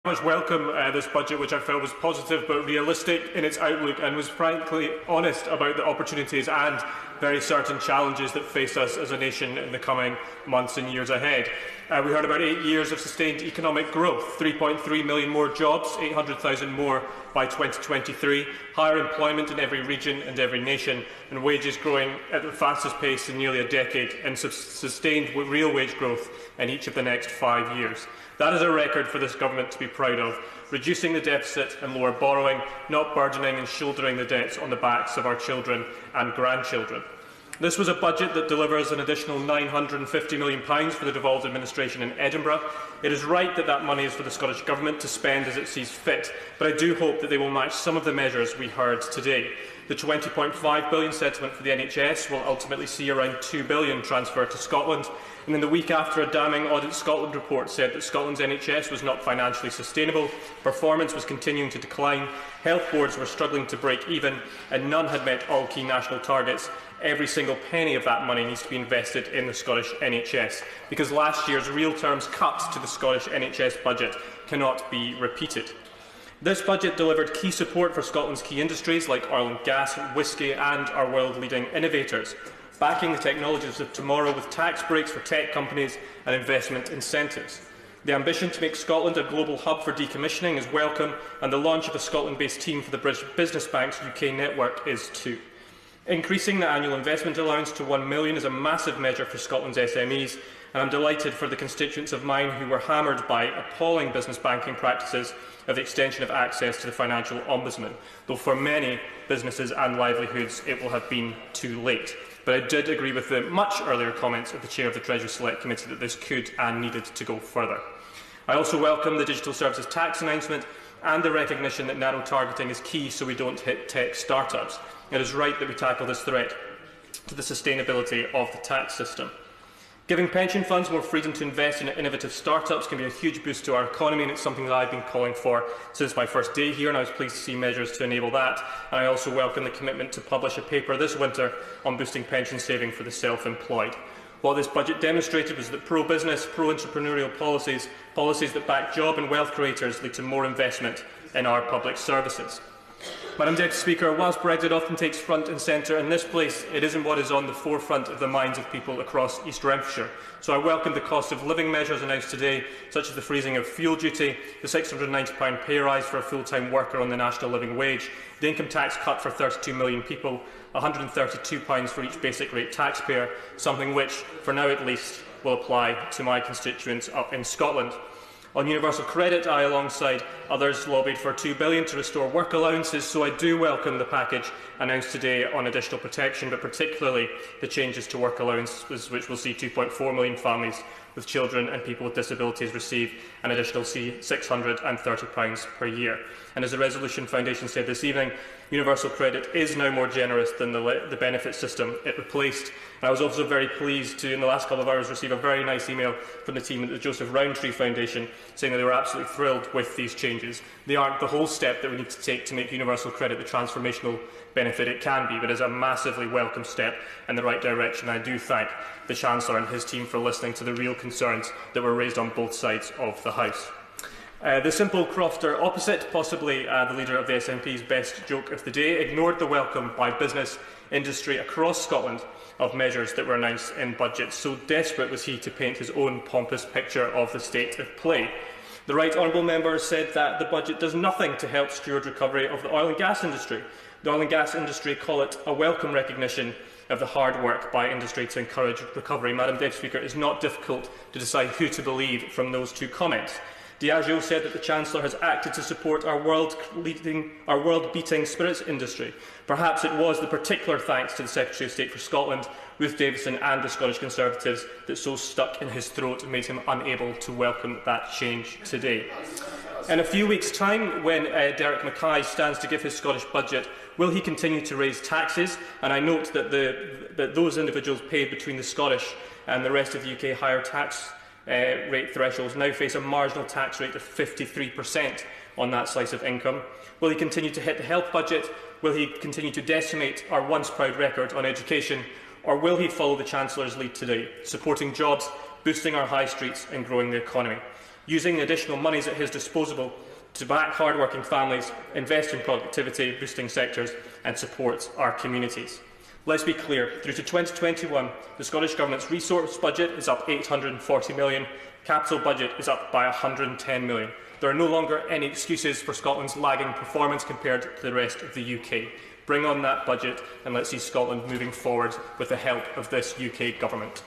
much welcome this budget, which I felt was positive but realistic in its outlook and was frankly honest about the opportunities and very certain challenges that face us as a nation in the coming months and years ahead. We heard about 8 years of sustained economic growth, 3.3 million more jobs, 800,000 more by 2023, higher employment in every region and every nation, and wages growing at the fastest pace in nearly a decade, and sustained real wage growth in each of the next 5 years. That is a record for this government to be proud of, reducing the deficit and lower borrowing, not burdening and shouldering the debts on the backs of our children and grandchildren. This was a budget that delivers an additional £950 million for the devolved administration in Edinburgh. It is right that that money is for the Scottish Government to spend as it sees fit, but I do hope that they will match some of the measures we heard today. The £20.5 billion settlement for the NHS will ultimately see around £2 billion transferred to Scotland, and in the week after a damning Audit Scotland report said that Scotland's NHS was not financially sustainable, performance was continuing to decline, health boards were struggling to break even, and none had met all key national targets, every single penny of that money needs to be invested in the Scottish NHS, because last year's real terms cuts to the Scottish NHS budget cannot be repeated. This budget delivered key support for Scotland's key industries like oil and gas, whisky and our world-leading innovators, backing the technologies of tomorrow with tax breaks for tech companies and investment incentives. The ambition to make Scotland a global hub for decommissioning is welcome, and the launch of a Scotland-based team for the British Business Bank's UK network is too. Increasing the annual investment allowance to £1 million is a massive measure for Scotland's SMEs, and I'm delighted for the constituents of mine who were hammered by appalling business banking practices of the extension of access to the Financial Ombudsman, though for many businesses and livelihoods it will have been too late. But I did agree with the much earlier comments of the Chair of the Treasury Select Committee that this could and needed to go further. I also welcome the Digital Services Tax announcement and the recognition that narrow targeting is key so we don't hit tech startups. It is right that we tackle this threat to the sustainability of the tax system. Giving pension funds more freedom to invest in innovative startups can be a huge boost to our economy, and it's something that I've been calling for since my first day here, and I was pleased to see measures to enable that. And I also welcome the commitment to publish a paper this winter on boosting pension saving for the self-employed. What this budget demonstrated was that pro-business, pro-entrepreneurial policies that back job and wealth creators lead to more investment in our public services. Madam Deputy Speaker, whilst Brexit often takes front and centre in this place, it isn't what is on the forefront of the minds of people across East Renfrewshire. So I welcome the cost of living measures announced today, such as the freezing of fuel duty, the £690 pay rise for a full-time worker on the national living wage, the income tax cut for 32 million people, £132 for each basic rate taxpayer, something which, for now at least, will apply to my constituents up in Scotland. On universal credit, I, alongside others, lobbied for £2 billion to restore work allowances, so I do welcome the package announced today on additional protection, but particularly the changes to work allowances, which will see 2.4 million families with children and people with disabilities receive an additional £630 per year. And as the Resolution Foundation said this evening, universal credit is now more generous than the benefit system it replaced. And I was also very pleased to, in the last couple of hours, receive a very nice email from the team at the Joseph Rowntree Foundation saying that they were absolutely thrilled with these changes. They aren't the whole step that we need to take to make universal credit the transformational benefit it can be, but is a massively welcome step in the right direction. I do thank the Chancellor and his team for listening to the real concerns that were raised on both sides of the House. The simple crofter opposite, possibly the leader of the SNP's best joke of the day, ignored the welcome by business industry across Scotland of measures that were announced in budgets. So desperate was he to paint his own pompous picture of the state of play. The right honourable member said that the budget does nothing to help steward recovery of the oil and gas industry. The oil and gas industry call it a welcome recognition of the hard work by industry to encourage recovery. Madam Deputy Speaker, it is not difficult to decide who to believe from those two comments. Diageo said that the Chancellor has acted to support our world-beating spirits industry. Perhaps it was the particular thanks to the Secretary of State for Scotland, Ruth Davidson, and the Scottish Conservatives that so stuck in his throat and made him unable to welcome that change today. In a few weeks' time, when Derek Mackay stands to give his Scottish budget, will he continue to raise taxes? And I note that those individuals paid between the Scottish and the rest of the UK higher tax rate thresholds now face a marginal tax rate of 53% on that slice of income. Will he continue to hit the health budget? Will he continue to decimate our once proud record on education? Or will he follow the Chancellor's lead today, supporting jobs, boosting our high streets and growing the economy? using the additional monies at his disposal to back hard-working families, invest in productivity-boosting sectors and support our communities. Let's be clear, through to 2021, the Scottish Government's resource budget is up £840 million, capital budget is up by £110 million. There are no longer any excuses for Scotland's lagging performance compared to the rest of the UK. Bring on that budget and let's see Scotland moving forward with the help of this UK Government.